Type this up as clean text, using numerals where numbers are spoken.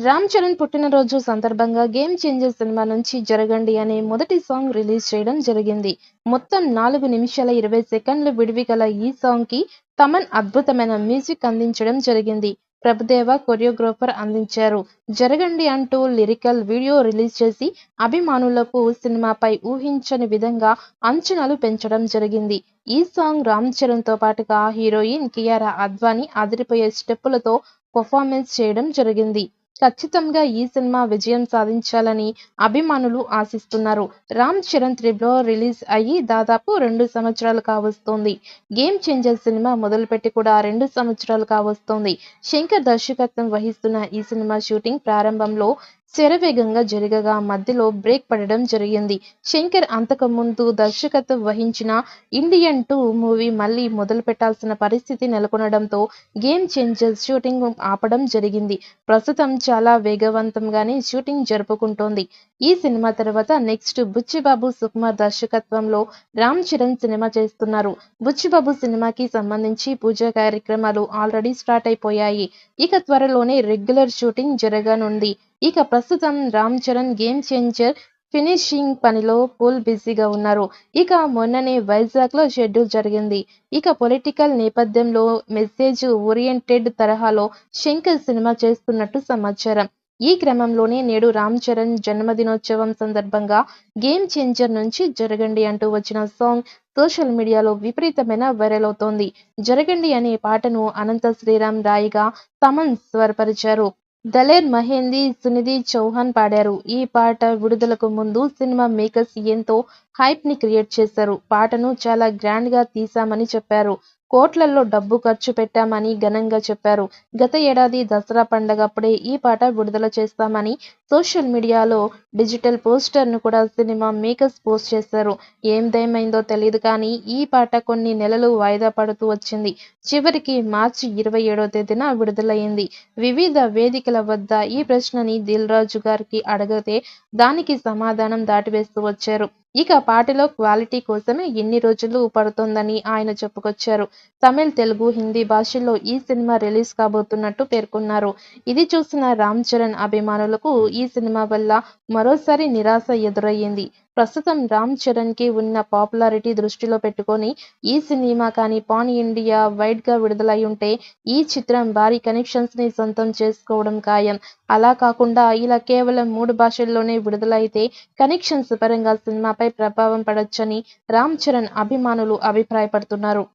రామ్ చరణ్ పుట్టినరోజు సందర్భంగా 'game changer' cinema నుంచి 'జరగండి' అనే మొదటి సాంగ్ రిలీజ్ చేయడం జరిగింది. మొత్తం 4 నిమిషాల 20 సెకన్ల విడివి గల ఈ సాంగ్‌కి తమన్ అద్భుతమైన మ్యూజిక్ అందించడం జరిగింది. ప్రభుదేవా కొరియోగ్రాఫర్ అందించారు. 'జరగండి' అంటూ లిరికల్ వీడియో రిలీజ్ చేసి అభిమానులకు సినిమాపై ఊహించని విధంగా అంచనాలు పెంచడం జరిగింది. ఈ సాంగ్ రామ్ చరణ్‌తో పాటుగా హీరోయిన్ కియారా అద్వానీ అదిరిపోయే స్టెప్పులతో పెర్ఫార్మెన్స్ చేయడం జరిగింది. ఖచ్చితంగా ఈ సినిమా విజయం సాధించాలని అభిమానులు ఆశిస్తున్నారు. 'రామ్ చరణ్ 'త్రిబుల్' రిలీజ్ అయ్యి దాదాపు 2 సంవత్సరాలు కావస్తోంది. 'గేమ్ చేంజర్' సినిమా మొదలుపెట్టి కూడా 2 సంవత్సరాలు కావస్తోంది. శంకర్ దర్శకత్వం వహిస్తున్న ఈ సినిమా షూటింగ్ ప్రారంభంలో శరవేగంగా జరగగా మధ్యలో బ్రేక్ పడడం జరిగింది. శంకర్ అంతకుముందు దర్శకత్వం వహించిన 'ఇండియన్ 2' మూవీ మళ్లీ మొదలుపెట్టాల్సిన పరిస్థితి నెలకొనడంతో 'గేమ్ చేంజర్' షూటింగ్ ఆపడం జరిగింది. ప్రస్తుతం చాలా వేగవంతంగానే షూటింగ్ జరుపుకుంటోంది. ఈ సినిమా తర్వాత నెక్స్ట్ బుచ్చిబాబు సుకుమార్ దర్శకత్వంలో రామ్ చరణ్ సినిమా చేస్తున్నారు. బుచ్చిబాబు సినిమాకి సంబంధించి పూజా కార్యక్రమాలు ఆల్రెడీ స్టార్ట్ అయిపోయాయి. ఇక త్వరలోనే రెగ్యులర్ షూటింగ్ జరగనుంది. ఇక ప్రస్తుతం Ram Charan 'game changer' finishing పనిలో ఫుల్ బిజీగా ఉన్నారు. ఇక మొన్ననే వైజాగ్‌లో షెడ్యూల్ జరిగింది. ఇక పొలిటికల్ నేపథ్యంలో మెసేజ్ ఓరియెంటెడ్ తరహాలో శంకర్ సినిమా చేస్తున్నట్టు సమాచారం. ఈ క్రమంలోనే నేడు రామ్ చరణ్ జన్మదినోత్సవం సందర్భంగా 'గేమ్ చేంజర్' నుంచి 'జరగండి' అంటూ వచ్చిన సాంగ్ సోషల్ మీడియాలో విపరీతమైన వైరల్ అవుతోంది. 'జరగండి' అనే పాటను అనంత శ్రీరామ్ రాయగా తమన్ స్వరపరిచారు. దలేర్ మెహందీ, సునిధి చౌహాన్ పాడారు. ఈ పాట విడుదలకు ముందు సినిమా మేకర్స్ ఎంతో హైప్‌ని క్రియేట్ చేశారు. పాటను చాలా గ్రాండ్‌గా తీశామని చెప్పారు. కోట్లల్లో డబ్బు ఖర్చు పెట్టామని ఘనంగా చెప్పారు. గత ఏడాది దసరా పండగప్పుడే ఈ పాట విడుదల చేస్తామని సోషల్ మీడియాలో డిజిటల్ పోస్టర్‌ను కూడా సినిమా మేకర్స్ పోస్ట్ చేశారు. ఏమైందో తెలీదు కానీ ఈ పాట కొన్ని నెలలు వాయిదా పడుతూ వచ్చింది. చివరికి మార్చి 27వ తేదీన విడుదలైంది. వివిధ వేదికల వద్ద ఈ ప్రశ్నని దిల్ రాజు గారికి అడిగితే దానికి సమాధానం దాటవేస్తూ వచ్చారు. ఇక పాటలో క్వాలిటీ కోసమే ఇన్ని రోజులు పడుతోందని ఆయన చెప్పుకొచ్చారు. తమిళ్, తెలుగు, హిందీ భాషల్లో ఈ సినిమా రిలీజ్ కాబోతున్నట్టు పేర్కొన్నారు. ఇది చూసిన రామ్ చరణ్ అభిమానులకు ఈ సినిమా వల్ల మరోసారి నిరాశ ఎదురయ్యింది. ప్రస్తుతం రామ్ చరణ్‌కి ఉన్న పాపులారిటీ దృష్టిలో పెట్టుకొని ఈ సినిమా కానీ పాన్ ఇండియా వైడ్‌గా విడుదలయ్యుంటే ఈ చిత్రం భారీ కలెక్షన్స్‌ని సొంతం చేసుకోవడం ఖాయం. అలా కాకుండా ఇలా కేవలం 3 భాషల్లోనే విడుదలైతే కలెక్షన్స్ పరంగా సినిమాపై ప్రభావం పడొచ్చని రామ్ చరణ్ అభిమానులు అభిప్రాయపడుతున్నారు.